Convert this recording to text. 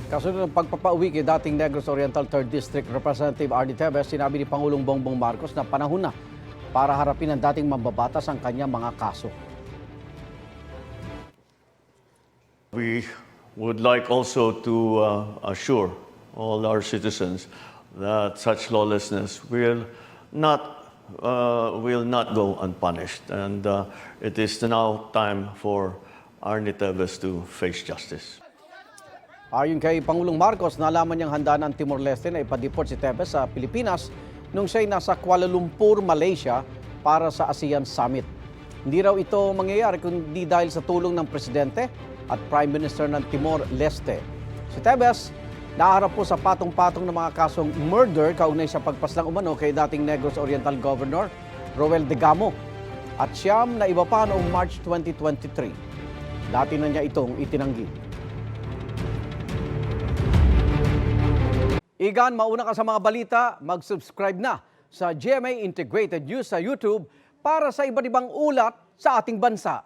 Kasunod ng pagpapauwi kay dating Negros Oriental 3rd District Representative Arnie Tevez, sinabi ni Pangulong Bongbong Marcos na panahon na para harapin ang dating mambabatas ang kanyang mga kaso. We would like also to assure all our citizens that such lawlessness will not go unpunished, and it is now time for Arnie Tevez to face justice. Ayon kay Pangulong Marcos, nalaman niyang handa ng Timor-Leste na ipadeport si Tevez sa Pilipinas nung siya'y nasa Kuala Lumpur, Malaysia para sa ASEAN Summit. Hindi raw ito mangyayari kundi dahil sa tulong ng Presidente at Prime Minister ng Timor-Leste. Si Tevez, naharap po sa patong-patong ng mga kasong murder kaugnay sa pagpaslang umano kay dating Negros Oriental Governor Roel Degamo at siyam na iba pa noong March 2023. Dati na niya itong itinanggi. Igan, mauna ka sa mga balita, mag-subscribe na sa GMA Integrated News sa YouTube para sa iba't ibang ulat sa ating bansa.